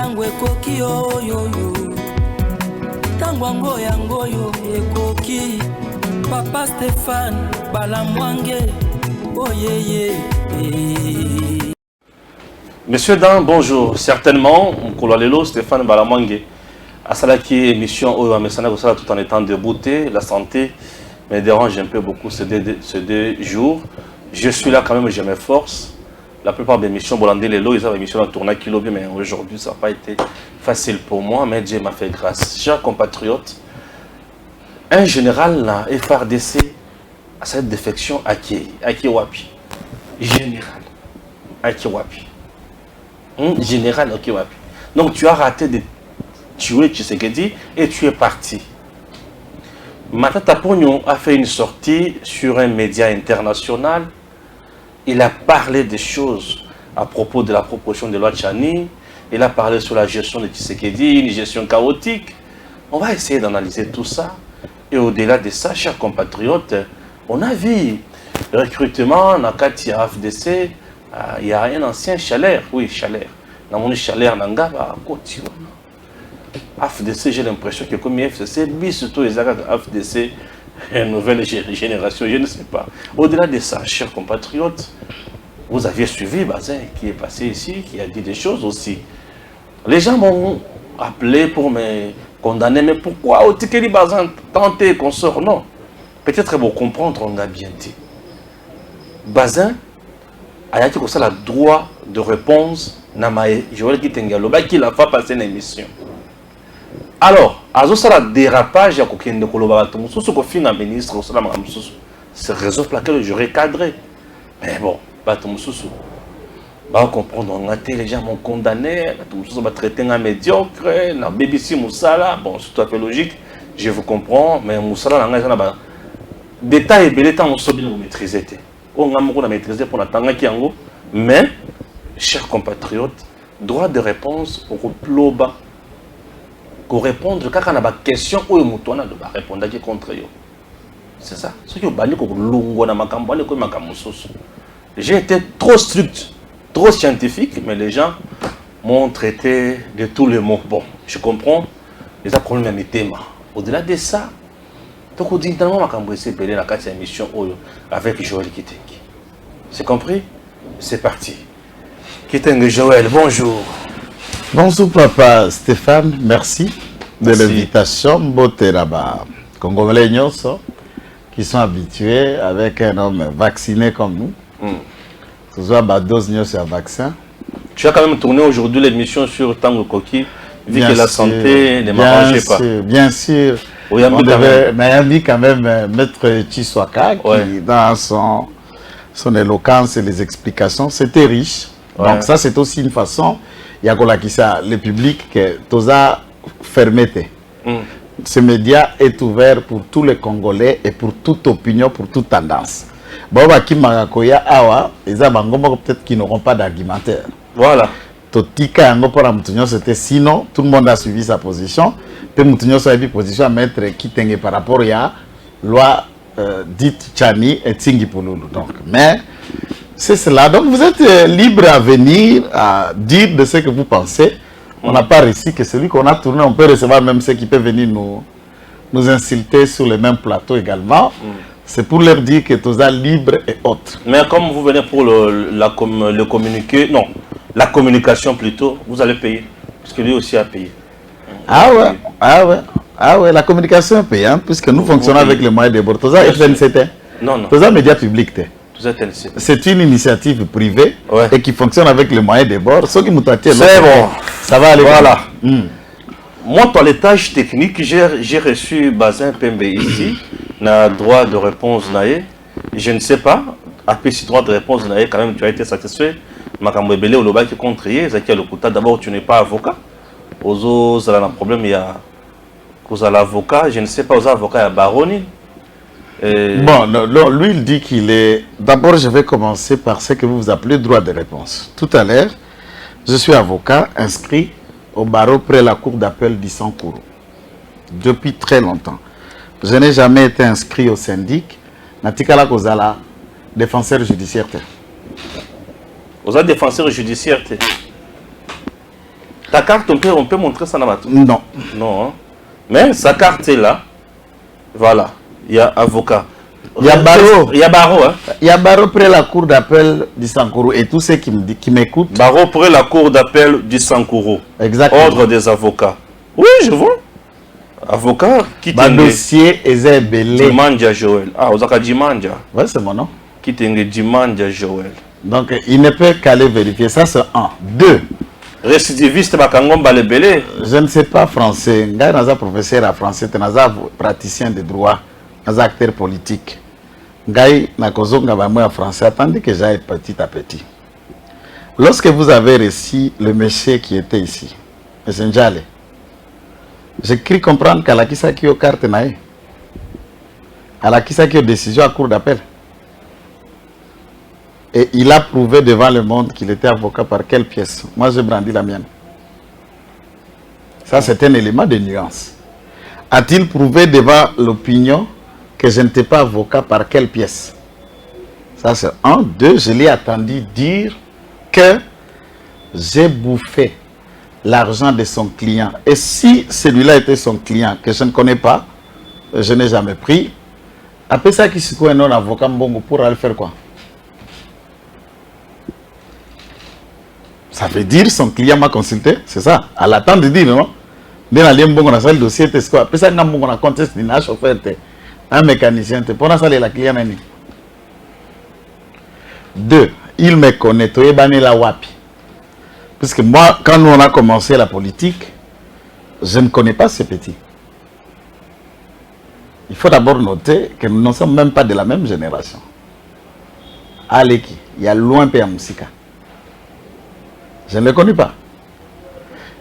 Tango ekoki oyoyo Tango ango yango yo ekoki Papa Stéphane Balamwange Oh yeah yeah. Monsieur Dan, bonjour. Certainement, Mkoulalelo, Stéphane Balamwange, à Salaki, émission où tout en étant débouté, la santé me dérange un peu beaucoup ces deux jours. Je suis là quand même, je m'efforce. La plupart des missions, Bolandé Lelo, ils ont des missions à tourner kilo, mais aujourd'hui, ça n'a pas été facile pour moi, mais Dieu m'a fait grâce. Chers compatriotes, un général, là, FRDC, à cette défection, à qui wapi? Général, à qui wapi? Général, ok, wapi. Donc tu as raté de tuer Tshisekedi et tu es parti. Matata Pognon a fait une sortie sur un média international. Il a parlé des choses à propos de la proposition de loi Tchani. Il a parlé sur la gestion de Tshisekedi, une gestion chaotique. On va essayer d'analyser tout ça. Et au-delà de ça, chers compatriotes, on a vu le recrutement, Nakati à FDC. Il y a un ancien Chalère, oui, Chalère. Dans mon Chalère, Nangaba, Koti. FDC, j'ai l'impression que comme FDC, surtout les FDC, une nouvelle génération, je ne sais pas. Au-delà de ça, chers compatriotes, vous aviez suivi Bazin qui est passé ici, qui a dit des choses aussi. Les gens m'ont appelé pour me condamner, mais pourquoi Otikeli Bazin tenter qu'on sort? Non. Peut-être pour comprendre, on a bien dit. Bazin, il y a le droit de réponse Namae Joël Kitengaloba qui l'a fait passer une émission. Alors, à ce dérapage, il y a un ministre, c'est la raison pour laquelle je recadré. Mais bon, on va comprendre, les gens m'ont condamné, on va traiter un médiocre, un BBC Moussala, bon, c'est tout à fait logique, je vous comprends, mais Moussala, détail et bel temps, on sait bien vous maîtriser. On a maîtrisé pour l'attendre qui en mais, chers compatriotes, droit de réponse au ploba, pour répondre quand on a des questions où on doit répondre contre eux. C'est ça. Ce qui est banni pour l'ungo na makambane comme makamusoso. J'ai été trop strict, trop scientifique, mais les gens m'ont traité de tous les mots. Bon, je comprends. Les problèmes de mes thèmes. Au-delà de ça, donc on dit dans le makambo essaie de la carte émission avec Joël Kitenge. C'est compris? C'est parti. Kitenge Joël, bonjour. Bonjour papa Stéphane, merci de l'invitation. Boteraba, Congolais qui sont habitués avec un homme vacciné comme nous. Ce soit ma dose à vaccin. Tu as quand même tourné aujourd'hui l'émission sur Tango Koki, vu que la santé ne m'arrangeait pas. Bien sûr. On devait quand même mettre Chiswaka qui, dans son éloquence et les explications, c'était riche. Donc ça, c'est aussi une façon, il y a le public que Toza fermé. Ce média est ouvert pour tous les Congolais et pour toute opinion, pour toute tendance. Peut-être qu'ils n'auront pas d'argumentaire. Voilà. Sinon, tout le monde a suivi sa position. Puis Moutinho a eu position à mettre Kitenge par rapport à la loi dite Tchani et Tsingipouloulou. Donc, mais c'est cela. Donc vous êtes libre à venir, à dire de ce que vous pensez. On n'a pas réussi que celui qu'on a tourné, on peut recevoir même ceux qui peuvent venir nous insulter sur le même plateau également. C'est pour leur dire que tout ça libre et autre. Mais comme vous venez pour le communiqué, non, la communication plutôt, vous allez payer. Parce que lui aussi a payé. Ah ouais, la communication est payante, puisque nous fonctionnons avec les moyens de bord. Tout ça est FNCT. Non, non. Tout ça média public. C'est une initiative privée et qui fonctionne avec les moyens de bord. Ceux qui nous traitent, c'est bon. Ça va aller. Voilà. Moi, dans les tâches techniques, j'ai reçu Bazin Pembe ici, na droit de réponse naé. Je ne sais pas, après ce droit de réponse naé, quand même, tu as été satisfait. Makambo Ebele ou Loba qui est contrié, Zaki Lokuta, d'abord, tu n'es pas avocat. Aux autres, il y a un problème, il y a l'avocat, je ne sais pas, aux avocats, il y a Baroni. Bon, non, lui, il dit qu'il est... D'abord, je vais commencer par ce que vous appelez droit de réponse. Tout à l'heure, je suis avocat inscrit au barreau près la cour d'appel d'Issankourou. Depuis très longtemps. Je n'ai jamais été inscrit au syndic. Natikala Kozala, défenseur judiciaire. Vous êtes défenseur judiciaire. Ta carte, on peut montrer ça dans ma tour? Non. Non. Hein? Mais sa carte est là. Voilà. Il y a avocat. Il y a barreau. Il y a barreau. Hein? Il y a barreau près la cour d'appel du Sankourou. Et tous ceux qui m'écoutent. Barreau près la cour d'appel du Sankourou. Exactement. Ordre des avocats. Oui, je vois. Avocat qui Le dossier est belé. Dimanja Joël. Ah, Ozaka Dimanja. Oui, c'est mon nom. Qui tengue Dimanja Joël. Donc, il ne peut qu'aller vérifier. Ça, c'est un. Deux. Récidiviste, Bakangomba le belé. Je ne sais pas français. Je suis professeur à français. Je suis praticien de droit. Je suis acteur politique. Je suis français. Attendez que j'aille petit à petit. Lorsque vous avez reçu le monsieur qui était ici, M. Njale, j'ai cru comprendre qu'à la Kisa qui a carte naïe, à la Kisa qui a décision à cour d'appel. Et il a prouvé devant le monde qu'il était avocat par quelle pièce? Moi, j'ai brandi la mienne. Ça, c'est un élément de nuance. A-t-il prouvé devant l'opinion que je n'étais pas avocat par quelle pièce? Ça, c'est un. Deux, je l'ai attendu dire que j'ai bouffé l'argent de son client. Et si celui-là était son client, que je ne connais pas, je n'ai jamais pris, après ça, qui est un non-avocat pour aller faire quoi? Ça veut dire son client m'a consulté, c'est ça. À l'attente de dire, non? Dès la ligne, on a le dossier, c'est quoi? Après ça, on a contesté un chauffeur, un mécanicien, pour ça, la client. Deux, il me connaît, tu es banné la wapi. Parce que moi, quand nous on a commencé la politique, je ne connais pas ces petits. Il faut d'abord noter que nous ne sommes même pas de la même génération. Aleki, il y a loin Péa Moussika. Je ne les connais pas.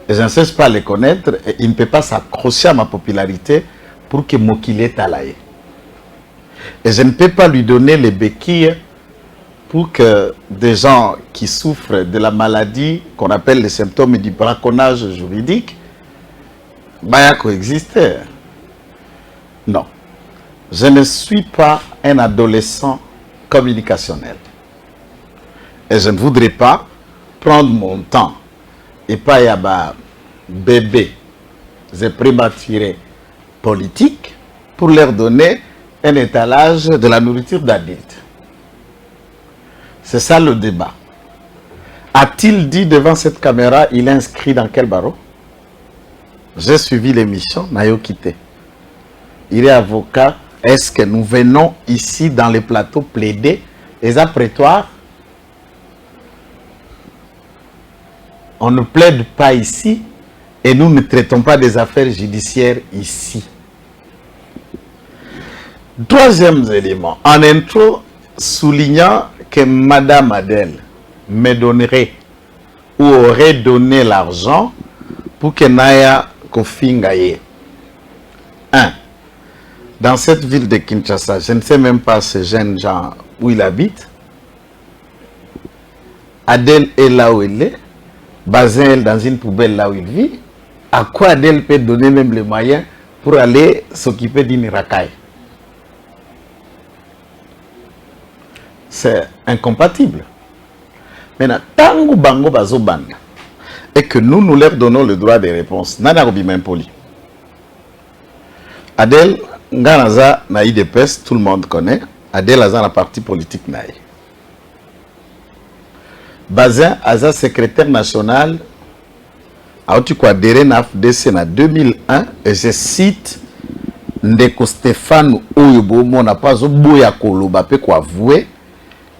Et je ne cesse pas les connaître et il ne peut pas s'accrocher à ma popularité pour que Mokile talaye. Et je ne peux pas lui donner les béquilles pour que des gens qui souffrent de la maladie qu'on appelle les symptômes du braconnage juridique bah, coexister. Non. Je ne suis pas un adolescent communicationnel. Et je ne voudrais pas prendre mon temps et pas y avoir bébé, j'ai prématuré politique pour leur donner un étalage de la nourriture d'adulte. C'est ça le débat. A-t-il dit devant cette caméra, il est inscrit dans quel barreau? J'ai suivi l'émission, Nayo quitté. Il est avocat. Est-ce que nous venons ici dans les plateaux plaider les apprétoires? On ne plaide pas ici et nous ne traitons pas des affaires judiciaires ici. Troisième élément, en intro, soulignant que Madame Adèle me donnerait ou aurait donné l'argent pour que Naya Kofingaye. 1. Dans cette ville de Kinshasa, je ne sais même pas ce jeune gens où il habite. Adèle est là où il est. Basé dans une poubelle là où il vit. À quoi Adèle peut donner même les moyens pour aller s'occuper d'une racaille? C'est incompatible. Maintenant, tango bango bazobanda et que nous leur donnons le droit de réponse. Nana robi même poli. Adèle, Nganaza naï de peste, tout le monde connaît. Adèle a la partie politique naï. Bazin Aza secrétaire national a adhéré à FDC en 2001 et je cite Ndeko Stéphane Oyobo n'a pas oboya koloba pe ko avouer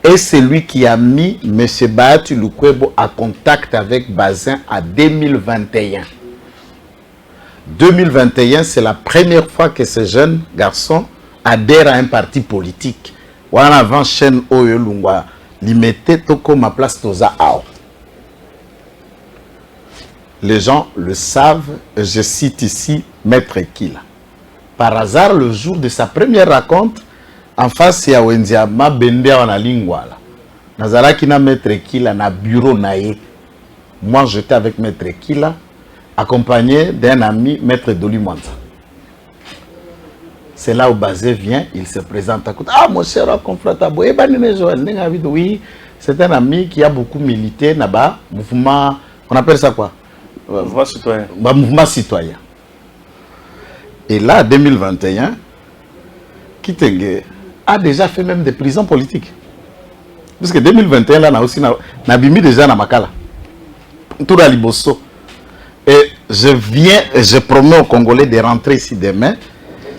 et c'est lui qui a mis M. Bahati Lukwebo en contact avec Bazin en 2021. 2021, c'est la première fois que ce jeune garçon adhère à un parti politique. Ou en avant chaîne Oyo Lungwa. Limité toko ma place toza ao. Les gens le savent, je cite ici Maître Kila. Par hasard, le jour de sa première rencontre, en face ya Wenzia ma bende wana lingwala. Nazara kina Maître Kila na bureau nae. Moi j'étais avec Maître Kila, accompagné d'un ami, Maître Doli Mwanza. C'est là où Bazé vient, il se présente à côté. Ah, mon cher confrère, oui, c'est un ami qui a beaucoup milité là-bas, mouvement, on appelle ça quoi? Mouvement citoyen. Mouvement citoyen. Et là, 2021, Kitenge a déjà fait même des prisons politiques. Parce que 2021, là, on a aussi Nabimi déjà dans Makala. Tout à Liboso. Et je promets aux Congolais de rentrer ici demain.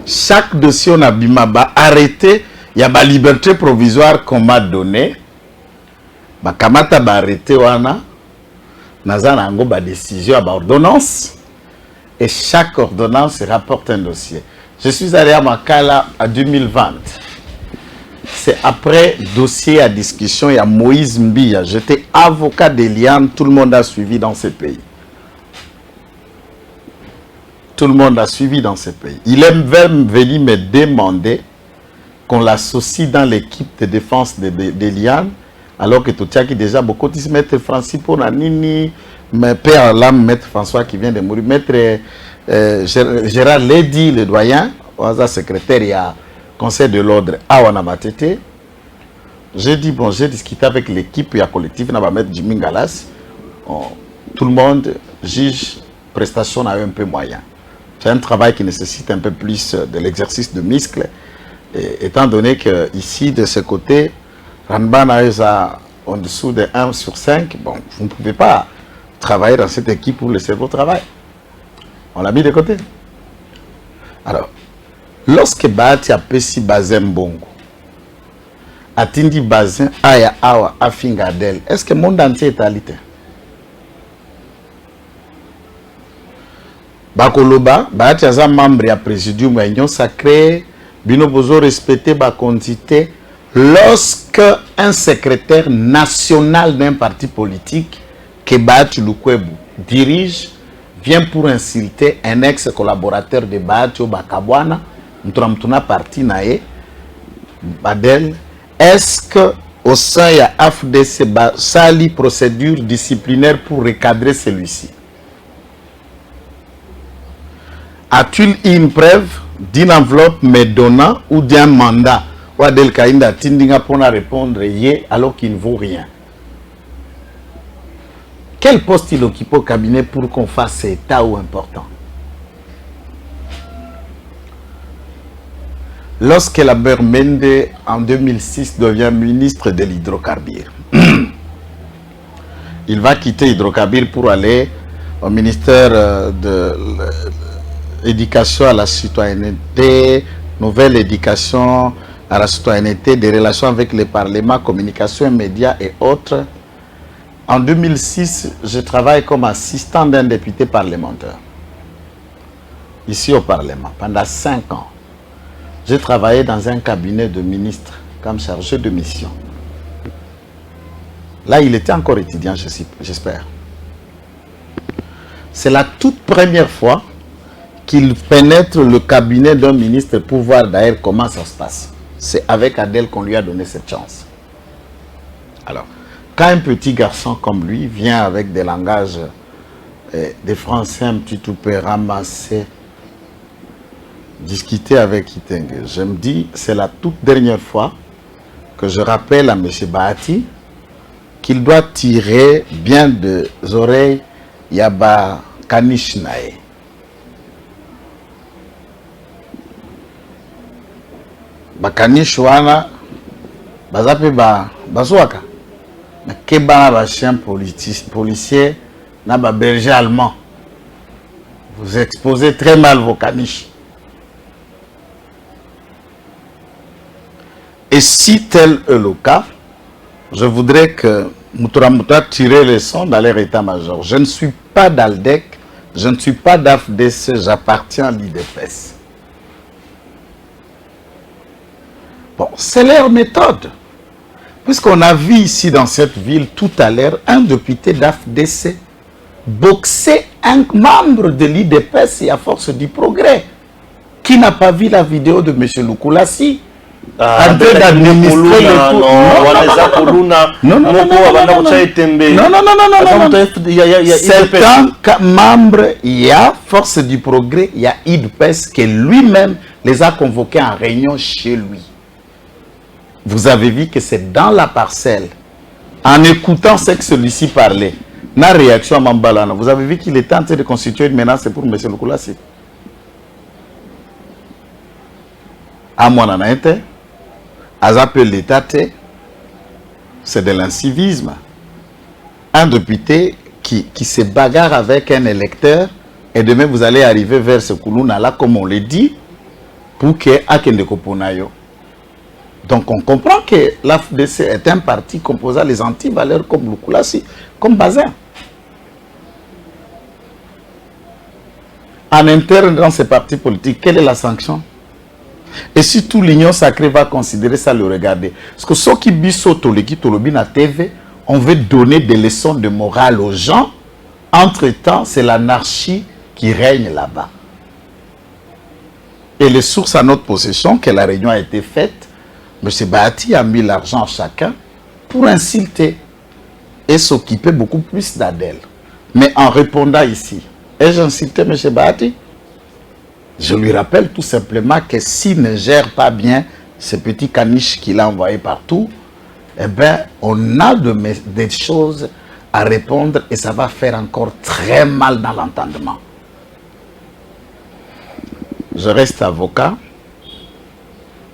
Chaque dossier on a bimaba arrêté, il y a ma liberté provisoire qu'on m'a donnée. Ma kamata ba arrêté wana. Nazana ango ba décision ba ordonnance. Et chaque ordonnance rapporte un dossier. Je suis allé à Makala en 2020. C'est après dossier à discussion, il y a Moïse Mbia. J'étais avocat d'Eliane, tout le monde a suivi dans ce pays. Tout le monde a suivi dans ce pays. Il est même venu me demander qu'on l'associe dans l'équipe de défense d'Eliane, alors que tout qui déjà beaucoup de maître Francis pour Nini, mon père l'âme, maître François qui vient de mourir, maître Gérard Ledy, le doyen, secrétaire, il y a Conseil de l'ordre à Wanamatete. J'ai dit, bon, j'ai discuté avec l'équipe, il y a collectif, on va mettre Jimmy Galas. Tout le monde juge prestation à un peu moyen. C'est un travail qui nécessite un peu plus de l'exercice de muscles. Et, étant donné que ici, de ce côté, Ranban est en dessous de 1 sur 5, bon, vous ne pouvez pas travailler dans cette équipe pour laisser votre travail. On l'a mis de côté. Alors, lorsque Bahati a pesi Bazin Bongo, Atindi Bazin Aya Awa Afingadel, est-ce que le monde entier est alité? Bakoloba, Bahati a un membre du présidium de l'Union sacrée, Bino Bozo respecté la quantité. Lorsque un secrétaire national d'un parti politique, que Bahati Lukwebo dirige, vient pour insulter un ex-collaborateur de Bahati au Bakabwana, Mtuna parti nae, Badel, est-ce que au sein de l'AFDC, sali procédure disciplinaire pour recadrer celui-ci? A-t-il une preuve d'une enveloppe me donnant ou d'un mandat ou Adel Kainda Tindinga pour répondre yé alors qu'il ne vaut rien? Quel poste il occupe au cabinet pour qu'on fasse cet état ou important? Lorsque la Mende, en 2006, devient ministre de l'hydrocarbure, il va quitter l'hydrocarbure pour aller au ministère de l'éducation à la citoyenneté, nouvelle éducation à la citoyenneté, des relations avec les parlements, communication, médias et autres. En 2006, je travaille comme assistant d'un député parlementaire, ici au Parlement, pendant 5 ans. J'ai travaillé dans un cabinet de ministre comme chargé de mission. Là, il était encore étudiant, j'espère. C'est la toute première fois qu'il pénètre le cabinet d'un ministre pour voir d'ailleurs comment ça se passe. C'est avec Adel qu'on lui a donné cette chance. Alors, quand un petit garçon comme lui vient avec des langages, des français un petit tout peu ramassés, discuter avec Kitenge, je me dis, c'est la toute dernière fois que je rappelle à M. Bahati qu'il doit tirer bien des oreilles Yaba Kanishnae. Bakanish wana bazape bazwaka na keba ba chien policier na ba berger allemand. Vous exposez très mal vos caniches. Et si tel est le cas, je voudrais que Moutoura tire les sons dans leur état-major. Je ne suis pas d'Aldec, je ne suis pas d'AFDC, j'appartiens à l'IDPS. Bon, c'est leur méthode. Puisqu'on a vu ici dans cette ville tout à l'heure un député d'AFDC boxer un membre de l'IDPS et à force du progrès. Qui n'a pas vu la vidéo de M. Lukulassi? En train d'administrer le c'est un membre, il y a force du progrès, il y a IDPS qui lui-même les a convoqués en réunion chez lui. Vous avez vu que c'est dans la parcelle, en écoutant ce que celui-ci parlait, La réaction à Mambalana, vous avez vu qu'il est tenté de constituer une menace pour M. Lukulassi. À mon honnête, Azapé l'État, c'est de l'incivisme. Un député qui se bagarre avec un électeur et demain vous allez arriver vers ce Koulouna là, comme on le dit, pour que Akende Koponayo. Donc on comprend que l'AFDC est un parti composant les anti-valeurs comme Lukulassi, comme Bazin. En interne dans ces partis politiques, quelle est la sanction? Et si tout l'Union sacrée va considérer ça, le regarder. Parce que ceux qui bissotent la TV, on veut donner des leçons de morale aux gens. Entre-temps, c'est l'anarchie qui règne là-bas. Et les sources à notre possession, que la réunion a été faite, M. Bahati a mis l'argent à chacun pour insulter et s'occuper beaucoup plus d'Adèle. Mais en répondant ici, ai-je insulté M. Bahati? Je lui rappelle tout simplement que s'il ne gère pas bien ces petits caniches qu'il a envoyés partout, eh bien, on a des choses à répondre et ça va faire encore très mal dans l'entendement. Je reste avocat.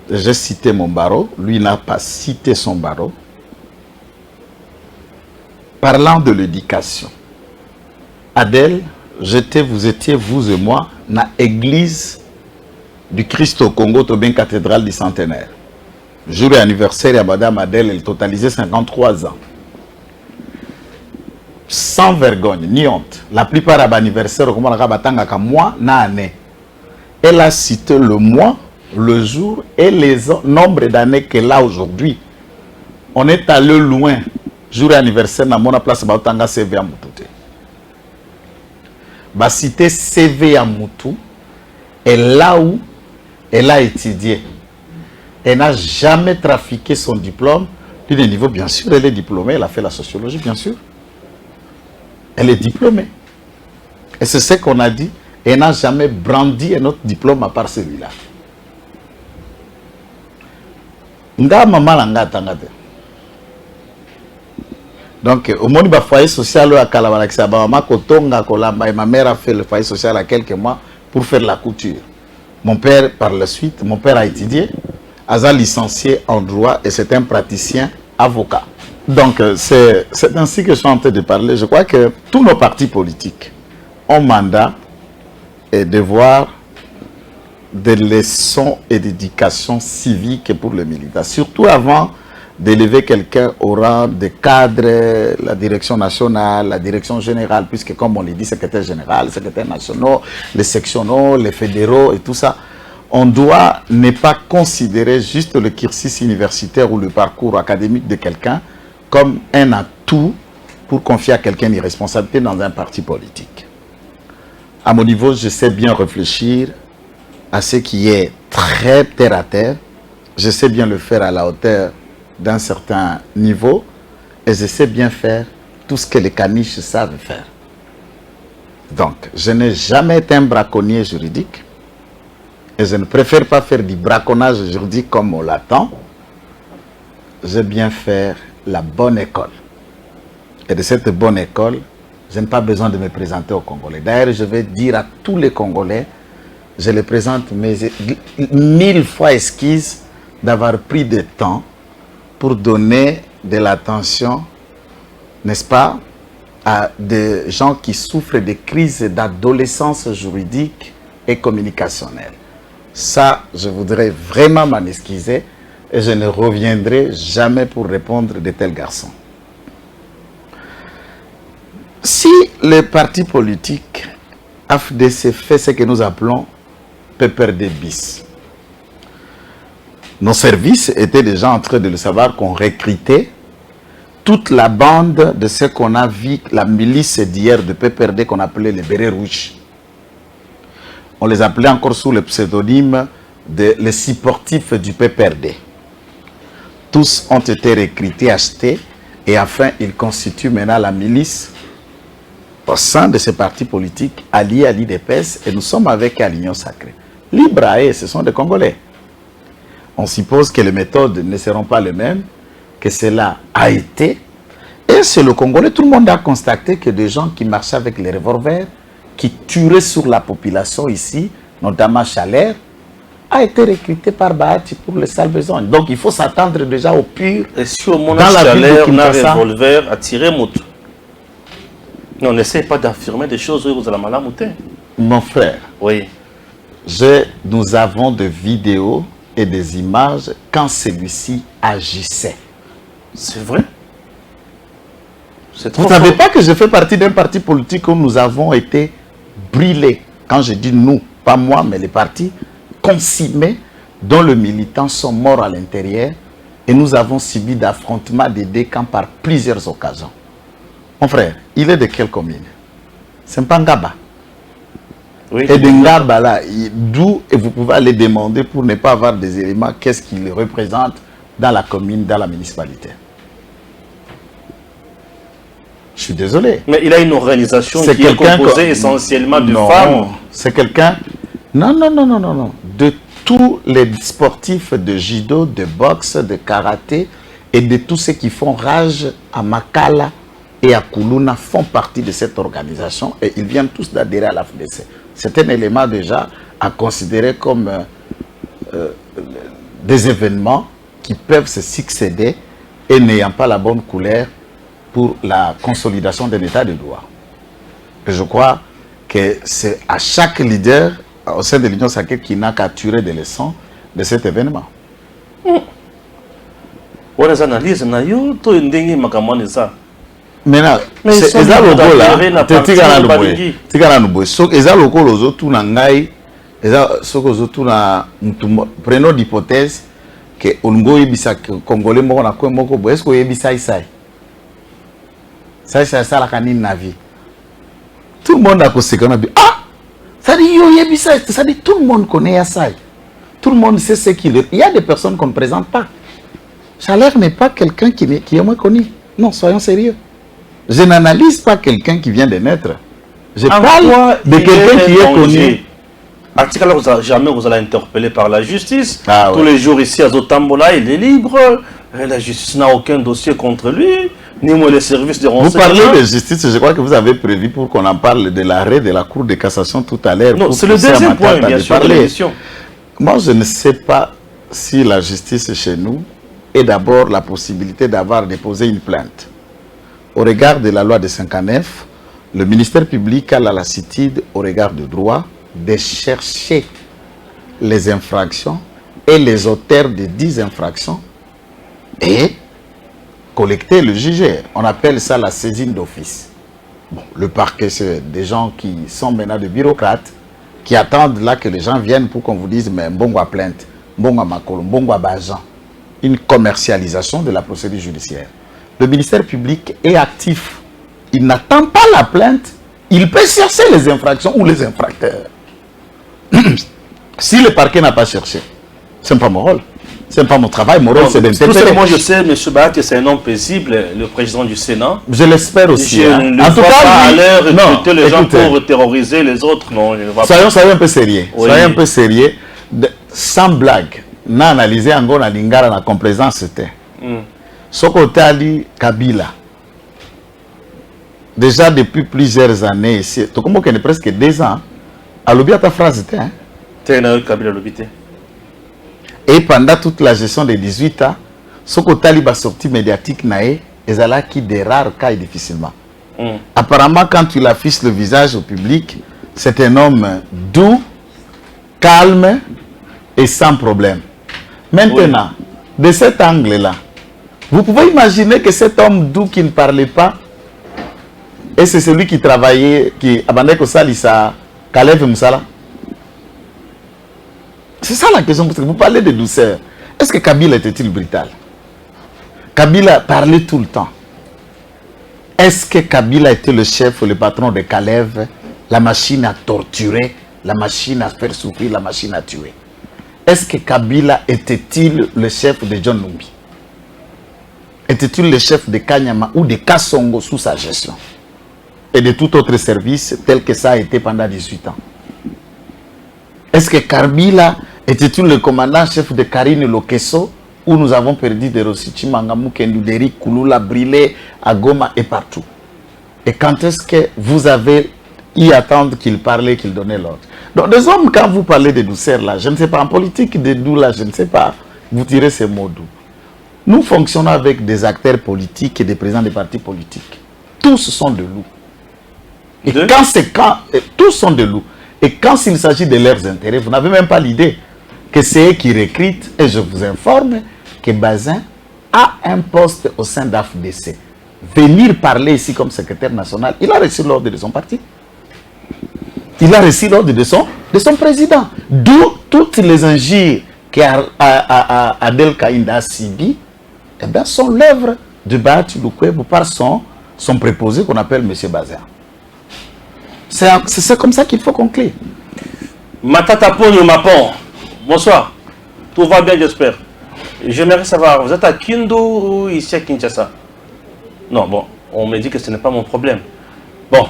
J'ai cité mon barreau. Lui n'a pas cité son barreau. Parlant de l'éducation, Adèle, vous étiez, vous et moi, dans l'église du Christ au Congo, au bien cathédrale du centenaire. Jour et anniversaire à Madame Adèle, elle totalisait 53 ans. Sans vergogne, ni honte. La plupart de l'anniversaire, moi, elle a cité le mois, le jour et les nombres d'années qu'elle a aujourd'hui. On est allé loin. Jour et anniversaire, dans mon place, Bautanga CV à Moutoute. Bah, citer CV à Moutou, et là où elle a étudié. Elle n'a jamais trafiqué son diplôme. Puis des niveaux, bien sûr, elle est diplômée, elle a fait la sociologie, bien sûr. Elle est diplômée. Et c'est ce qu'on a dit. Elle n'a jamais brandi un autre diplôme à part celui-là. Donc, au monde du foyer social, à ma mère a fait le foyer social à quelques mois pour faire la couture. Mon père, par la suite, mon père a étudié, a licencié en droit et c'est un praticien avocat. Donc, c'est ainsi que je suis en train de parler. Je crois que tous nos partis politiques ont mandat et devoir des leçons et d'éducation civique pour les militaires. Surtout avant d'élever quelqu'un au rang de cadre, la direction nationale, la direction générale, puisque comme on l'a dit, secrétaire général, secrétaire national, les sectionnaux, les fédéraux et tout ça, on doit ne pas considérer juste le cursus universitaire ou le parcours académique de quelqu'un comme un atout pour confier à quelqu'un une responsabilité dans un parti politique. À mon niveau, je sais bien réfléchir à ce qui est très terre à terre. Je sais bien le faire à la hauteur d'un certain niveau et je sais bien faire tout ce que les caniches savent faire. Donc, je n'ai jamais été un braconnier juridique et je ne préfère pas faire du braconnage juridique comme on l'attend. J'ai bien faire la bonne école. Et de cette bonne école, je n'ai pas besoin de me présenter aux Congolais. D'ailleurs, je vais dire à tous les Congolais, je les présente mes 1000 fois excuses d'avoir pris de temps pour donner de l'attention, n'est-ce pas, à des gens qui souffrent de crises d'adolescence juridique et communicationnelle. Ça, je voudrais vraiment m'en excuser et je ne reviendrai jamais pour répondre de tels garçons. Si les partis politiques AFDC fait ce que nous appelons PPRD bis, nos services étaient déjà en train de le savoir qu'on recrutait toute la bande de ce qu'on a vu, la milice d'hier de PPRD qu'on appelait les bérets rouges. On les appelait encore sous le pseudonyme de les sportifs du PPRD. Tous ont été recrutés, achetés et enfin ils constituent maintenant la milice au sein de ces partis politiques alliés à l'IDPS et nous sommes avec l'Union sacrée. Libre à eux, ce sont des Congolais. On suppose que les méthodes ne seront pas les mêmes, que cela a été Et c'est le Congolais, tout le monde a constaté que des gens qui marchaient avec les revolvers, qui tueraient sur la population ici, notamment Chalère, a été recruté par Bahati pour les sales besoins. Donc il faut s'attendre déjà au pire. Et si au moins dans la ville de Chalère, on a un Kinshasa, revolver à tirer moto. On n'essaie pas d'affirmer des choses où vous allez mal monter. mon frère, Oui. nous avons des vidéos et des images quand celui-ci agissait. C'est vrai. C'est Vous ne trop savez fort. pas que je fais partie d'un parti politique où nous avons été brûlés. Quand je dis nous, pas moi, mais les partis consignés dont les militants sont morts à l'intérieur et nous avons subi d'affrontements des deux camps par plusieurs occasions. Mon frère, il est de quelle commune? C'est pas Ngaba. Oui. Et de Ngaba là, d'où et vous pouvez aller demander pour ne pas avoir des éléments, qu'est-ce qu'il représente dans la commune, dans la municipalité. Je suis désolé. Mais il a une organisation C'est qui est quelqu'un composée que- essentiellement de Non, femmes. c'est quelqu'un... Non, non, non, non, non, non. De tous les sportifs de judo, de boxe, de karaté et de tous ceux qui font rage à Makala et à Kuluna font partie de cette organisation et ils viennent tous d'adhérer à la FDC. C'est un élément déjà à considérer comme des événements qui peuvent se succéder et n'ayant pas la bonne couleur pour la consolidation d'un état de droit. Et je crois que c'est à chaque leader au sein de l'Union sacrée qui n'a qu'à tirer des leçons de cet événement. On a des analyses, on a eu tout une dingue makamani ça. Maintenant, Mais ils c'est sont eza libres lokola d'adhérer na parti oyo balingi. tika na boye soki eza lokola ozotuna ngai eza soki ozotuna mutu prenons l'hypothèse que olingi oyebisa congolais moko na kwe moko boye estce oyebisa isai sai asalaka nini na vie tout le monde akoseka na bi ah ça dit yo yebisa ça dit tout le monde connaît Yassai tout le monde sait ce qu'il est. Il y a des personnes qu'on ne présente pas. Chalère n'est pas quelqu'un qui est moins connu. Non, soyons sérieux. Je n'analyse pas quelqu'un qui vient de naître. Je parle de quelqu'un qui est connu. Article, jamais vous allez interpeller par la justice. Ah, tous ouais. les jours ici à Zotambola, il est libre. Et la justice n'a aucun dossier contre lui, ni moi les services de Vous renseignement. parlez de justice, je crois que vous avez prévu pour qu'on en parle de l'arrêt de la Cour de cassation tout à l'heure. Non, pour c'est le pousser deuxième Amatata point, bien de sûr, de parler. l'émission. Moi, je ne sais pas si la justice chez nous est d'abord la possibilité d'avoir déposé une plainte. Au regard de la loi de 59, le ministère public a la lassitude, au regard du droit, de chercher les infractions et les auteurs de 10 infractions et collecter le jugé. On appelle ça la saisine d'office. Bon, le parquet, c'est des gens qui sont maintenant des bureaucrates qui attendent là que les gens viennent pour qu'on vous dise mais bon à plainte, bon à Makolo, bon à Bajan. Une commercialisation de la procédure judiciaire. Le ministère public est actif. Il n'attend pas la plainte. Il peut chercher les infractions ou les infracteurs. Si le parquet n'a pas cherché, ce n'est pas mon rôle. Ce n'est pas mon travail. Mon rôle, c'est Tout ce que d'interpeller. moi je sais, M. Bahat, c'est un homme paisible, le président du Sénat. Je l'espère aussi. Je hein. ne En tout vois pas cas, à lui- l'heure non, recruter les gens écoutez, pour terroriser les autres. Non, je ne vois pas. soyons un peu sérieux. Oui. Soyons un peu sérieux. Sans blague, n'a analysé encore la lingara la complaisance c'était. Sokotali Kabila. Déjà depuis plusieurs années ici, tu comprends qu'il y a presque 2 ans, à l'objet ta phrase était. Hein? Téna Kabila Lobité. Et pendant toute la gestion des 18 ans, Sokotali va sortie médiatique nae, et là qui des rares cas et difficilement. Apparemment, quand tu l'affiches le visage au public, c'est un homme doux, calme et sans problème. Maintenant, de cet angle-là, vous pouvez imaginer que cet homme doux qui ne parlait pas, et c'est celui qui travaillait, qui abandonnait que ça, Kalev Moussala. C'est ça la question, parce que vous parlez de douceur. Est-ce que Kabila était-il brutal? Kabila parlait tout le temps. Est-ce que Kabila était le chef, le patron de Kalev, la machine à torturer, la machine à faire souffrir, la machine à tuer? Est-ce que Kabila était-il le chef de John Numbi? Était-il le chef de Kanyama ou de Kassongo sous sa gestion? Et de tout autre service tel que ça a été pendant 18 ans? Est-ce que Kabila était-il le commandant chef de Karine Lokesso où nous avons perdu des Rossi Chimangamou, Kenduderi, Kouloula, Brilé, à Goma et partout. Et quand est-ce que vous avez y attendre qu'il parlait, qu'il donnait l'ordre? Donc, des hommes, quand vous parlez de douceur là, je ne sais pas, en politique, de doux là, je ne sais pas, vous tirez ces mots doux. Nous fonctionnons avec des acteurs politiques et des présidents des partis politiques. Tous sont de loups. Et tous sont de loups. Et quand il s'agit de leurs intérêts, vous n'avez même pas l'idée que c'est eux qui recrutent. Et je vous informe que Bazin a un poste au sein d'AFDC. Venir parler ici comme secrétaire national, il a reçu l'ordre de son parti. Il a reçu l'ordre de son président. D'où toutes les injures qu'Adel Kaïnda Sibi sont l'œuvre de Bahati Lukwebo par son préposé qu'on appelle M. Bazin. C'est comme ça qu'il faut conclure. Matata Pogno Mapon, bonsoir. Tout va bien, j'espère. J'aimerais savoir, vous êtes à Kindu ou ici à Kinshasa? Non, bon, on me dit que ce n'est pas mon problème. Bon,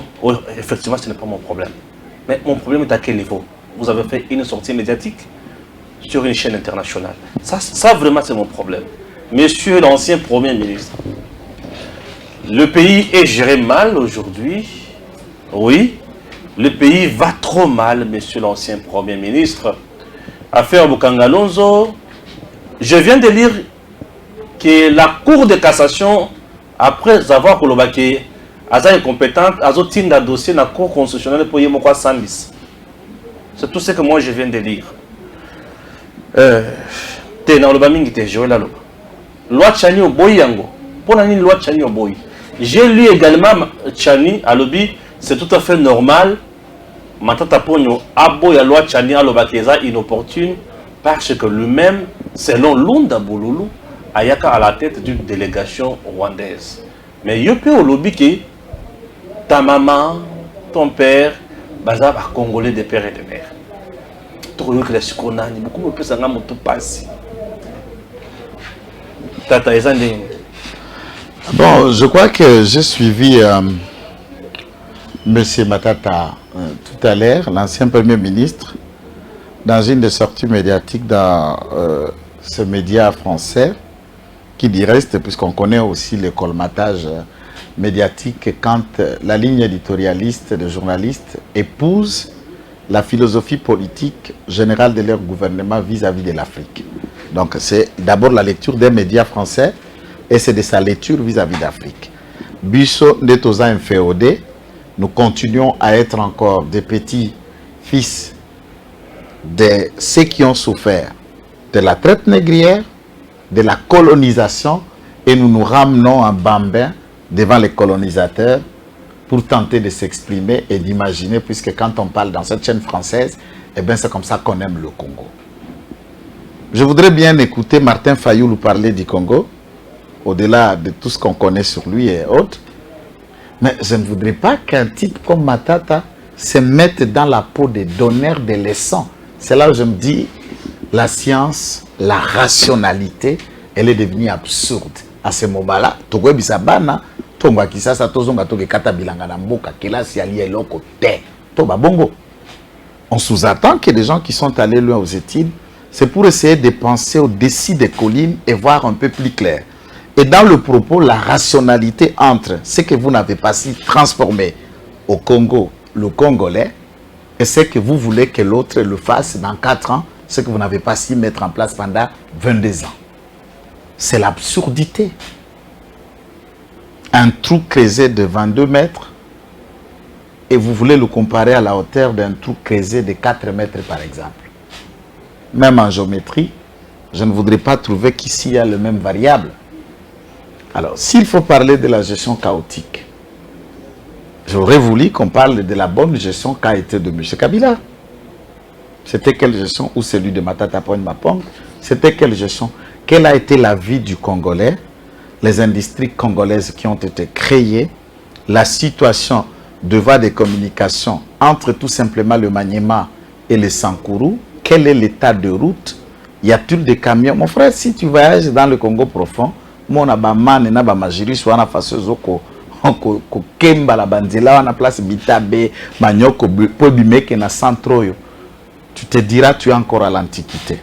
effectivement, ce n'est pas mon problème. Mais mon problème est à quel niveau? Vous avez fait une sortie médiatique sur une chaîne internationale. Ça vraiment, c'est mon problème. Monsieur l'ancien Premier ministre, le pays est géré mal aujourd'hui. Oui, le pays va trop mal, monsieur l'ancien Premier ministre. Affaire Bukangalonzo, je viens de lire que la Cour de cassation, après avoir colobaqué, Aza incompétente, Azo tinda dossier dans la Cour constitutionnelle pour Yemokwa Sambis. C'est tout ce que moi je viens de lire. T'es dans le bamingi, t'es joué là. Loi Chani Oboy Yango. Pour la loi Chani Oboy. J'ai lu également Chani à l'obi, c'est tout à fait normal. Matata Pogno, Aboy à loi Chani à l'obakeza inopportune, parce que lui-même, selon Lunda Bouloulou, Ayaka à la tête d'une délégation rwandaise. Mais il peut au lobby que ta maman, ton père, baza va congolais de père et de mère. Beaucoup plus de gens qui passent. Bon, je crois que j'ai suivi M. Matata tout à l'heure, l'ancien Premier ministre, dans une des sorties médiatiques dans ce média français, qui dit reste, puisqu'on connaît aussi le colmatage médiatique, quand la ligne éditorialiste des journalistes épouse la philosophie politique générale de leur gouvernement vis-à-vis de l'Afrique. Donc c'est d'abord la lecture des médias français et c'est de sa lecture vis-à-vis d'Afrique. Bisso Netosa Inféodé, nous continuons à être encore des petits fils de ceux qui ont souffert de la traite négrière, de la colonisation, et nous nous ramenons en bambin devant les colonisateurs pour tenter de s'exprimer et d'imaginer, puisque quand on parle dans cette chaîne française, eh bien c'est comme ça qu'on aime le Congo. Je voudrais bien écouter Martin Fayoulou parler du Congo, au-delà de tout ce qu'on connaît sur lui et autres, mais je ne voudrais pas qu'un type comme Matata se mette dans la peau des donneurs de leçons. C'est là où je me dis, la science, la rationalité, elle est devenue absurde. À ce moment-là, on sous-attend que les gens qui sont allés loin aux études, c'est pour essayer de penser au-dessus des collines et voir un peu plus clair. Et dans le propos, la rationalité entre ce que vous n'avez pas si transformé au Congo, le Congolais, et ce que vous voulez que l'autre le fasse dans 4 ans, ce que vous n'avez pas si mettre en place pendant 22 ans. C'est l'absurdité. Un trou creusé de 22 mètres et vous voulez le comparer à la hauteur d'un trou creusé de 4 mètres par exemple. Même en géométrie, je ne voudrais pas trouver qu'ici il y a les mêmes variables. Alors, s'il faut parler de la gestion chaotique, j'aurais voulu qu'on parle de la bonne gestion qu'a été de M. Kabila. C'était quelle gestion? Ou celui de Matata Pogno Mapong? C'était quelle gestion? Quelle a été la vie du Congolais? Les industries congolaises qui ont été créées? La situation de voie de communication entre tout simplement le Maniema et le Sankourou? Quel est l'état de route? Y a-t-il des camions? Mon frère, si tu voyages dans le Congo profond, mon abaman na ba majiri so na faso zoko ko kemba la banzela na place bitabe manyoko po bimeke na centroyo, tu te diras tu es encore à l'antiquité.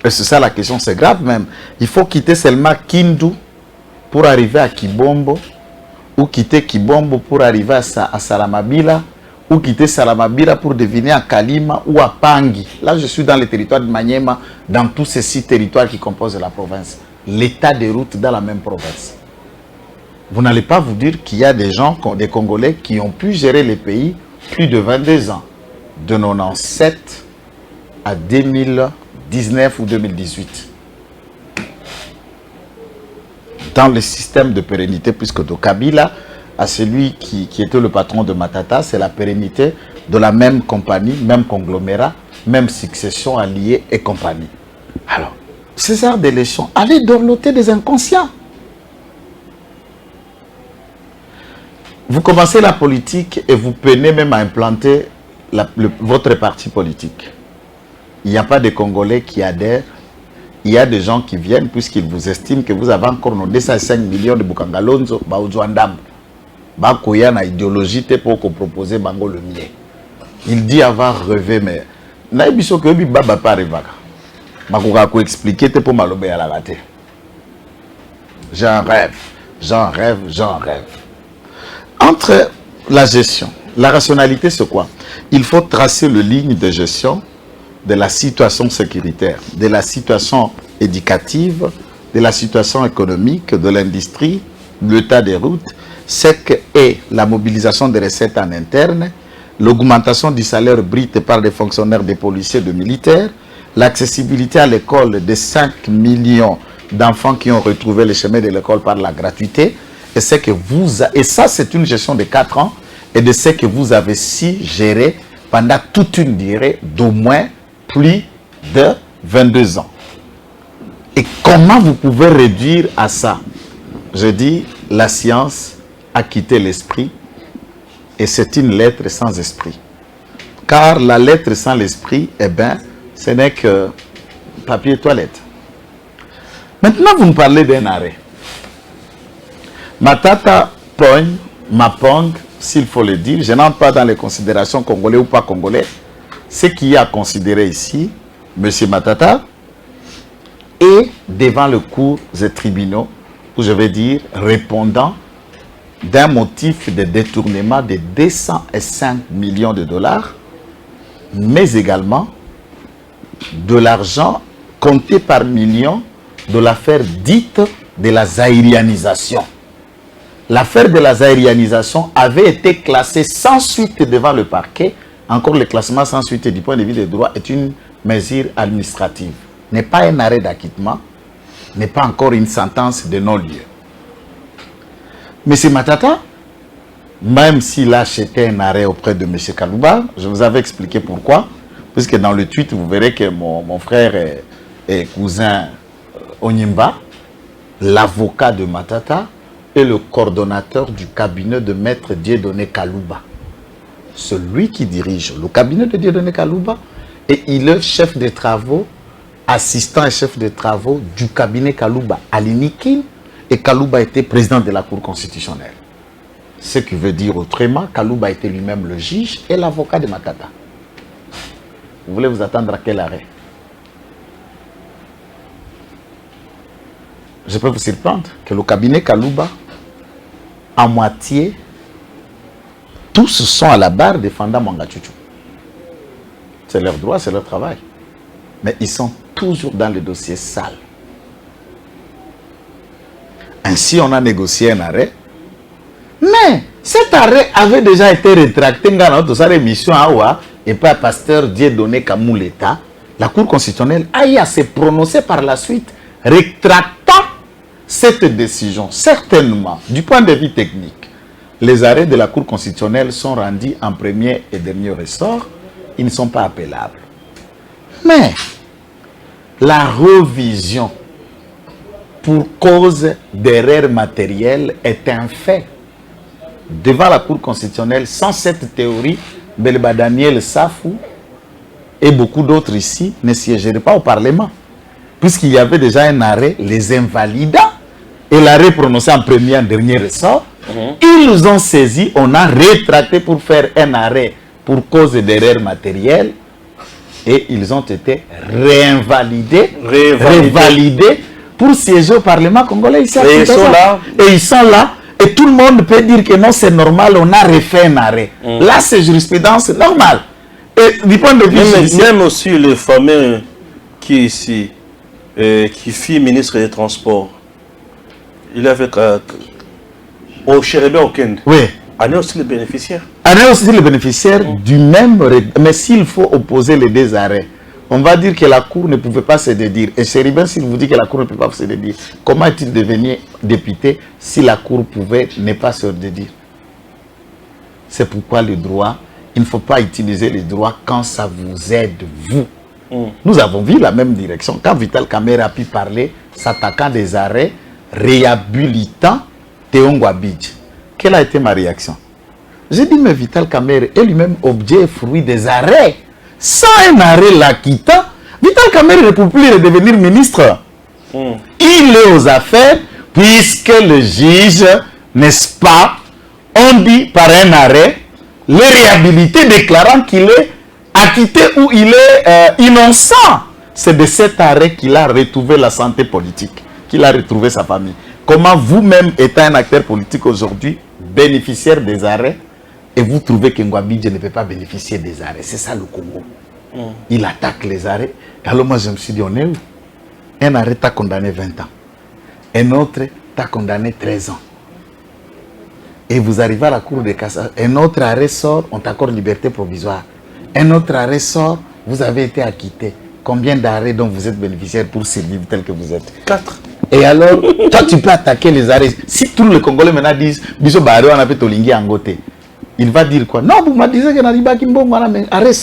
Et c'est ça la question, c'est grave même. Il faut quitter seulement Kindu pour arriver à Kibombo, ou quitter Kibombo pour arriver à Salamabila, ou quitter Salamabila pour devenir à Kalima ou à Pangi. Là, je suis dans le territoire de Maniema, dans tous ces 6 territoires qui composent la province. L'état des routes dans la même province. Vous n'allez pas vous dire qu'il y a des gens, des Congolais, qui ont pu gérer les pays plus de 22 ans, de 97 à 2019 ou 2018. Dans le système de pérennité, puisque de Kabila à celui qui était le patron de Matata, c'est la pérennité de la même compagnie, même conglomérat, même succession alliée et compagnie. Alors, César Deléchon, allez dorloter des inconscients. Vous commencez la politique et vous peinez même à implanter votre parti politique. Il n'y a pas de Congolais qui adhèrent. Il y a des gens qui viennent puisqu'ils vous estiment que vous avez encore nos 205 millions de Bukangalonzo, Baouzouandam. Bakoya na idéologie pour qu'on propose Bango le mien. Il dit avoir rêvé, mais naïbiso que baba pas rêver. Bakoka ko expliquer te pour malobe à la raté. J'en rêve, j'en rêve, j'en rêve. Entre la gestion, la rationalité, c'est quoi? Il faut tracer le ligne de gestion de la situation sécuritaire, de la situation éducative, de la situation économique, de l'industrie, de l'état des routes, c'est que la mobilisation des recettes en interne, l'augmentation du salaire brut par des fonctionnaires, des policiers, des militaires, l'accessibilité à l'école de 5 millions d'enfants qui ont retrouvé le chemin de l'école par la gratuité, et c'est que et ça c'est une gestion de 4 ans, et de ce que vous avez si géré pendant toute une durée d'au moins plus de 22 ans. Et comment vous pouvez réduire à ça? Je dis, la science a quitté l'esprit et c'est une lettre sans esprit. Car la lettre sans l'esprit, eh bien, ce n'est que papier toilette. Maintenant, vous me parlez d'un arrêt. Matata Pogne, Mapong, s'il faut le dire, je n'entre pas dans les considérations congolais ou pas congolais. Ce qui est à considérer ici, M. Matata est devant le cours des tribunaux, où je vais dire répondant d'un motif de détournement de 205 millions de dollars, mais également de l'argent compté par millions de l'affaire dite de la zaïrianisation. L'affaire de la zaïrianisation avait été classée sans suite devant le parquet. Encore le classement sans suite du point de vue des droits est une mesure administrative. N'est pas un arrêt d'acquittement, n'est pas encore une sentence de non-lieu. M. Matata, même s'il a acheté un arrêt auprès de M. Kalouba, je vous avais expliqué pourquoi, puisque dans le tweet, vous verrez que mon frère et cousin Onyimba, l'avocat de Matata, est le coordonnateur du cabinet de Maître Dieudonné Kalouba. Celui qui dirige le cabinet de Dieudonné Kalouba, et il est chef de travaux, assistant et chef de travaux du cabinet Kalouba à l'Inikin, et Kalouba était président de la Cour constitutionnelle. Ce qui veut dire autrement, Kalouba était lui-même le juge et l'avocat de Matata. Vous voulez vous attendre à quel arrêt? Je peux vous surprendre que le cabinet Kalouba, à moitié, tous sont à la barre défendant Mwangachuchu. C'est leur droit, c'est leur travail. Mais ils sont toujours dans les dossiers sales. Ainsi, on a négocié un arrêt. Mais cet arrêt avait déjà été rétracté dans notre émission et par pasteur Dieudonné Kamouleta. La Cour constitutionnelle a se prononcer par la suite, rétractant cette décision. Certainement, du point de vue technique, les arrêts de la Cour constitutionnelle sont rendus en premier et dernier ressort. Ils ne sont pas appellables. Mais la revision pour cause d'erreur matérielle est un fait. Devant la Cour constitutionnelle, sans cette théorie, Belba Daniel Safou et beaucoup d'autres ici ne siégeraient pas au Parlement. Puisqu'il y avait déjà un arrêt, les invalidants, et l'arrêt prononcé en premier et en dernier ressort, ils nous ont saisis, on a rétracté pour faire un arrêt pour cause d'erreur matérielle. et ils ont été réinvalidés pour siéger au Parlement congolais ici à Kinshasa. Et ils sont là. Et tout le monde peut dire que non, c'est normal, on a refait un arrêt. Là, c'est jurisprudence normale. Et du point de vue judiciaire... Même aussi le fameux qui est ici, qui fut ministre des Transports, il avait au Chérébé au Kend. Oui. On est aussi le bénéficiaire. On est aussi le bénéficiaire du même... Mais s'il faut opposer les deux arrêts, on va dire que la Cour ne pouvait pas se dédire. Et Chéribin, s'il vous dit que la Cour ne peut pas se dédire, comment est-il devenu député si la Cour pouvait ne pas se dédire? C'est pourquoi le droit, il ne faut pas utiliser le droit quand ça vous aide, vous. Nous avons vu la même direction. Quand Vital Kamerhe a pu parler, s'attaquant des arrêts, réhabilitant Théongo Abidj. Quelle a été ma réaction? J'ai dit, mais Vital Kamerhe est lui-même objet et fruit des arrêts. Sans un arrêt l'acquittant, Vital Kamerhe ne peut plus redevenir ministre. Il est aux affaires puisque le juge, n'est-ce pas, on dit par un arrêt, le réhabilité déclarant qu'il est acquitté ou il est innocent. C'est de cet arrêt qu'il a retrouvé la santé politique, qu'il a retrouvé sa famille. Comment vous-même, étant un acteur politique aujourd'hui, bénéficiaire des arrêts, et vous trouvez que Ngouabidje ne peut pas bénéficier des arrêts? C'est ça le Congo. Il attaque les arrêts. Alors moi je me suis dit, on est où? Un arrêt t'a condamné 20 ans. Un autre t'a condamné 13 ans. Et vous arrivez à la cour de cassation. Un autre arrêt sort, on t'accorde liberté provisoire. Un autre arrêt sort, vous avez été acquitté. Combien d'arrêts dont vous êtes bénéficiaire pour survivre tel que vous êtes? 4. Et alors, toi tu peux attaquer les arrêts. Si tous les Congolais maintenant disent, Biso Barre, on a fait Tolingi Angote. Il va dire quoi? Non, vous m'avez dit que Nariba Kimbo, arrête,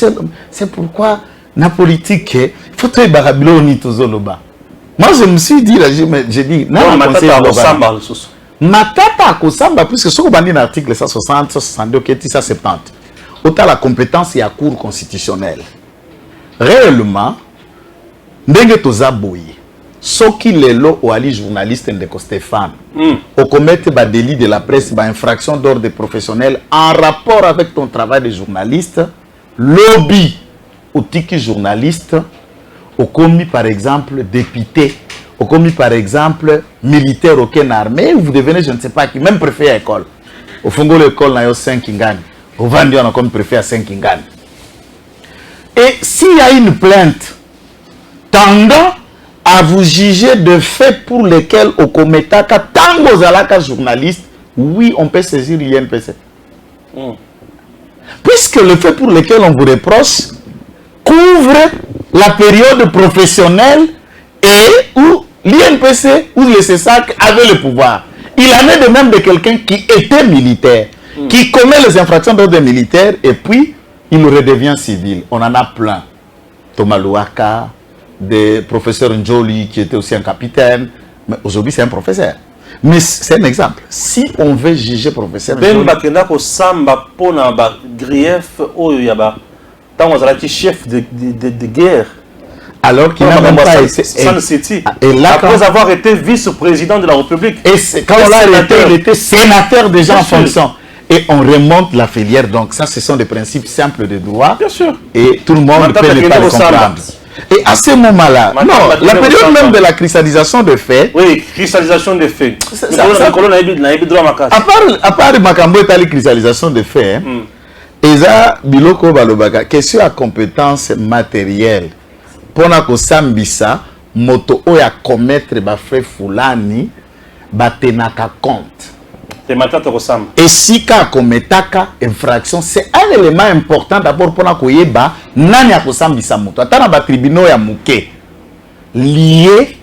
c'est pourquoi la politique, il faut que Barabilo ni Tozoloba. Moi, je me suis dit, j'ai dit, non, Matata Kosamba, puisque ce qu'on a dit dans l'article 160, 162, 170, autant la compétence est à cour constitutionnelle. Réellement, Ndenge Tozaboye, ce qui est là, ou ali journaliste de Stéphane, au commettre des délits de la presse, des infractions d'ordre professionnel en rapport avec ton travail de journaliste, lobby au tiki journaliste, au commis par exemple député, au commis par exemple militaire aucune armée, vous devenez je ne sais pas qui, même préfet à l'école. Au fond de l'école, il y a 5 Kingani. Au vendu, on a comme préfet à 5 Kingani. Et s'il y a une plainte tendant à vous juger de faits pour lesquels au Kometaka, tango zalaka journaliste, oui, on peut saisir l'INPC. Puisque le fait pour lequel on vous reproche couvre la période professionnelle et où l'INPC ou le CESAC avait le pouvoir. Il en est de même de quelqu'un qui était militaire, qui commet les infractions d'ordre militaire et puis il redevient civil. On en a plein. Thomas Louaka, des professeurs Njoli qui était aussi un capitaine, mais aujourd'hui c'est un professeur. Mais c'est un exemple. Si on veut juger professeur Njoli, chef de guerre. Alors qu'il n'a même pas été. Et là, après avoir été vice-président de la République. Et quand on l'a arrêté, il était sénateur déjà en fonction. Et on remonte la filière. Donc ça, ce sont des principes simples de droit. Bien sûr. Et tout le monde ne peut pas le comprendre. Et à ce moment-là, non, la période même de la cristallisation de faits. Oui, cristallisation de faits. À part Makambo et la cristallisation de faits, Eza Biloko Balobaka, question à compétence matérielle. Pour que Sambisa, moto oya commettre ba frais fulani, batenaka compte. Et si ka kometaka infraction, c'est un élément important d'abord pour que yeba nani akosambisa moto. Atana ba tribunal ya muke lié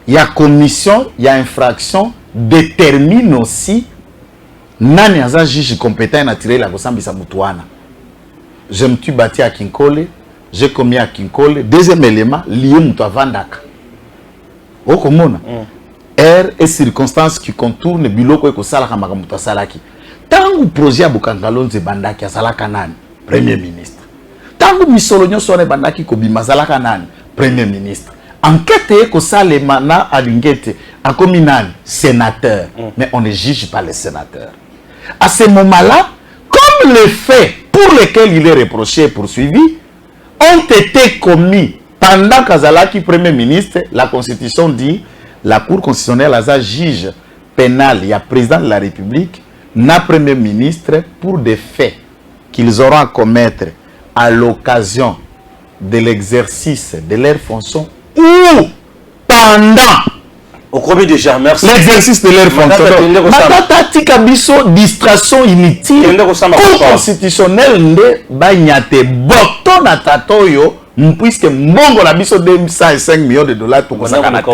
ya commission ya infraction détermine aussi nani aza juge compétent na tirer la kosambisa moto wana. Je me suis battu à Kinkole, j'ai commis à Kinkole. Deuxième élément lié moto avandaka. O komona. Air et circonstances qui contournent biloko eko salaka makamuto salaki. Tangu projet Bukangalonze bandaki asalaka nani? Premier ministre. Tangu misolonyo sone bandaki kobima salaka nani? Premier ministre. Enquête eko salema na alingete akomi nani? Sénateur. Mais on ne juge pas les sénateurs. À ce moment-là, comme les faits pour lesquels il est reproché et poursuivi ont été commis pendant qu'Azalaki Premier ministre. La Constitution dit la Cour constitutionnelle a juge pénal, il y a président de la République, n'a Premier ministre pour des faits qu'ils auront à commettre à l'occasion de l'exercice de leur fonction ou pendant au premier déjà, merci. L'exercice de leur fonction. Matata tikabiso distraction inutile. Cour constitutionnelle nde banyate boto na tatoyo puisque mbongo la biso 205 millions de dollars pour ça kana te.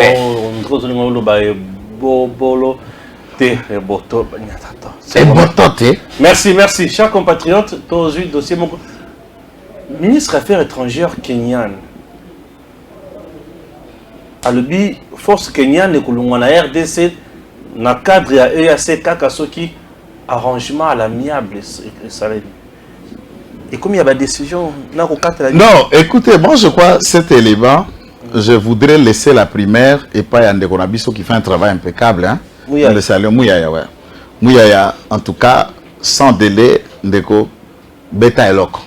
Merci, merci. Chers compatriotes, tous dossier mon ministre des Affaires étrangères kenyan. Alobi force kenyane et kulungwa na RDC na cadre ya EAC kaka soki arrangement à l'amiable et comme il y a des décisions non, écoutez, moi je crois cet élément je voudrais laisser la primaire et pas Yande Konabiso qui fait un travail impeccable hein. Le salon Mouyaya ouais. Mouyaya en tout cas sans délai ndeko beta eloko.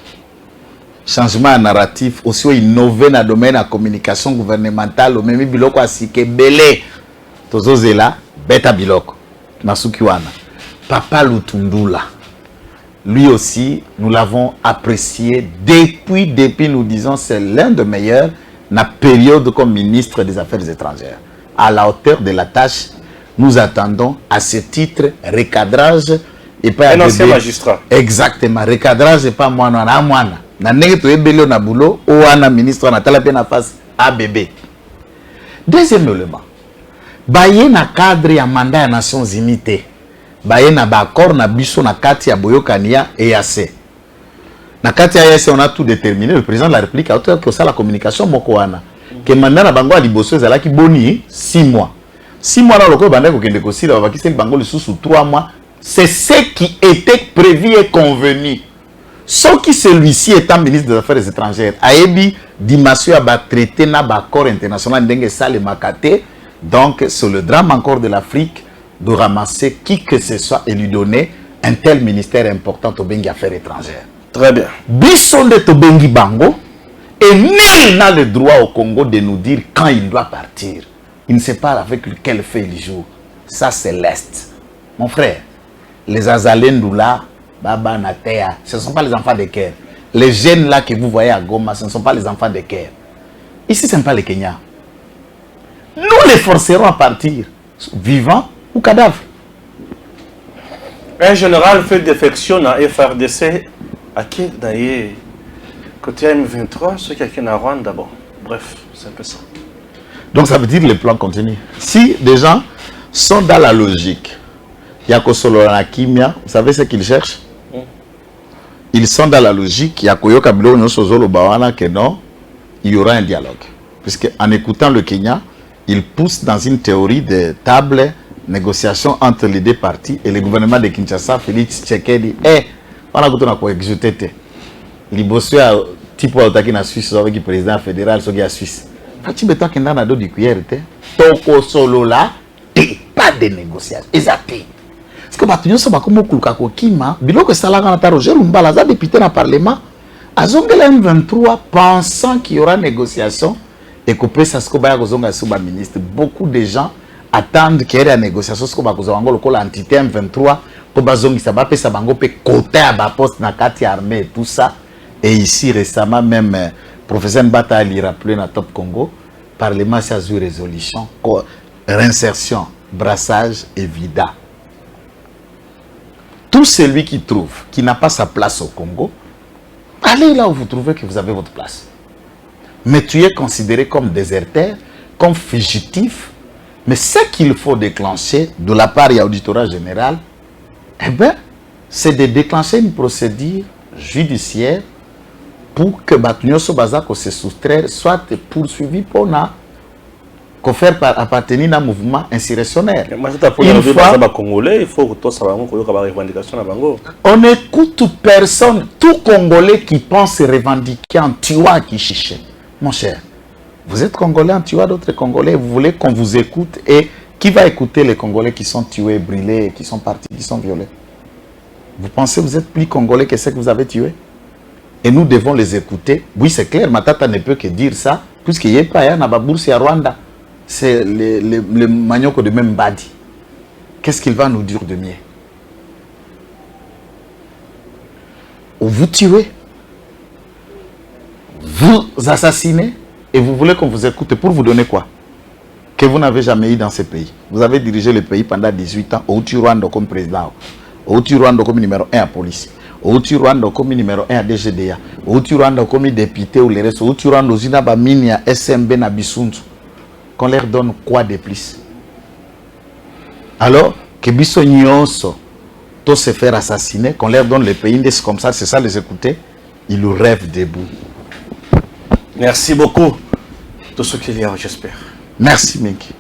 Changement narratif aussi innover dans le domaine de la communication gouvernementale au même biloko asike belé tozozela beta biloko masuki wana Papa Lutundula lui aussi nous l'avons apprécié depuis nous disons c'est l'un des meilleurs na période comme ministre des Affaires étrangères à la hauteur de la tâche. Nous attendons à ce titre recadrage et pas un ancien magistrat. Exactement, recadrage et pas moi non na moi na ndenge toyebeli na boulot o wana ministre na tala pe na face ABB. Deuxième élément, baye na cadre ya mandat ya Nations Unies te. Baye na accord na biso na kati ya boyokania EAC. Na kati ya EAC on a tout déterminé. Le président de la République a auteur que ça la communication moko wana que mandat na bango liboso ezalaki boni 6 mois. 6 mois là loko banda ko kende ko sila ba bakiseli bango le sous 3 mois. C'est ce qui était prévu et convenu. Sauf que celui-ci étant ministre des Affaires étrangères a ébi dimension à traiter na accord international d'engue sale makate. Donc c'est le drame encore de l'Afrique de ramasser qui que ce soit et lui donner un tel ministère important au Bengi Affaires étrangères. Très bien. Bisson de Tobengi Bango et nul n'a le droit au Congo de nous dire quand il doit partir. Il ne sait pas avec quel fait il joue. Ça c'est l'Est. Mon frère, les Azalendoula, Baba Natea, ce ne sont pas les enfants de Caire. Les jeunes là que vous voyez à Goma, ce ne sont pas les enfants de Caire. Ici, ce n'est pas les Kenyans. Nous les forcerons à partir, vivants ou cadavres. Un général fait défection à FRDC, à qui d'ailleurs, côté M23, ceux qui sont à Rwanda, bon, bref, c'est un peu ça. Donc ça veut dire que le plan continue. Si des gens sont dans la logique, Yako Solo na Kimia, vous savez ce qu'ils cherchent? Ils sont dans la logique, Yako Kabilo Nyosozolo Bawana, que non, il y aura un dialogue. Puisque en écoutant le Kenya, il pousse dans une théorie de table négociation entre les deux parties et le gouvernement de Kinshasa, Félix Tshisekedi, on a goûté à quoi exécuter. Libosso a type attaqué na Suisse avec le président fédéral sur la Suisse. Fati beto kenda na do di cuillère te. Toko solo là, pas de négociation. Exacté. Parce que batunyo so bakomo kuluka ko kima, biloko salaka na ta Roger Mbala za député na parlement. Azongela M23 pensant qu'il y aura négociation et que peut ça ce que ba kozonga sous ba ministre. Beaucoup de gens attendent qu'il y ait la négociation ce que ba kozonga ngolo la entité M23 pour bazongisa ba pesa bango pe côté à ba poste na kati armée et tout ça. Et ici récemment même professeur Mbata Ali rappelé dans Top Congo, Parlement s'est eu résolution, réinsertion, brassage et vida. Tout celui qui trouve qui n'a pas sa place au Congo, allez là où vous trouvez que vous avez votre place. Mais tu es considéré comme déserteur, comme fugitif. Mais ce qu'il faut déclencher de la part de l'auditorat général, eh bien, c'est de déclencher une procédure judiciaire pour que Batunyoso Bazako se soustraire soit poursuivi pour faire appartenir à un mouvement insurrectionnel. Congolais, il faut que tout ça revendication. On n'écoute personne. Tout Congolais qui pense revendiquer en Tiwa qui chiche. Mon cher, vous êtes Congolais en Tiwa, d'autres Congolais, vous voulez qu'on vous écoute et qui va écouter les Congolais qui sont tués, brûlés, qui sont partis, qui sont violés? Vous pensez que vous êtes plus Congolais que ceux que vous avez tués? et nous devons les écouter. Oui, c'est clair, Matata ne peut que dire ça, puisqu'il n'y a pas un bourse à Rwanda. C'est le manioko de même Badi. Qu'est-ce qu'il va nous dire de mieux? Vous tuez, vous assassinez, et vous voulez qu'on vous écoute pour vous donner quoi? Que vous n'avez jamais eu dans ce pays. Vous avez dirigé le pays pendant 18 ans, au Rwanda comme président, au Rwanda comme numéro 1 à police, au Rwanda comme numéro 1 à DGDA, au Rwanda comme député ou les restes, au Rwanda aussi na bamini à SMB na Bisunzu. Qu'on leur donne quoi de plus? Alors, que biso nyonso tout se faire assassiner, qu'on leur donne le pays, comme ça, c'est ça les écouter, ils nous rêvent debout. Merci beaucoup. Tout ce qu'il y a, j'espère. Merci, Minki.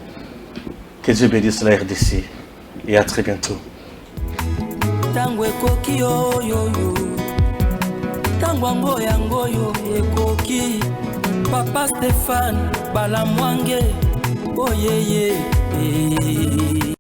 Que Dieu bénisse la RDC et à très bientôt. Tango ekoki yo yo yo, tango ngoya ngoyo ekoki, Papa Stéphane Balamwange, oh yeah yeah.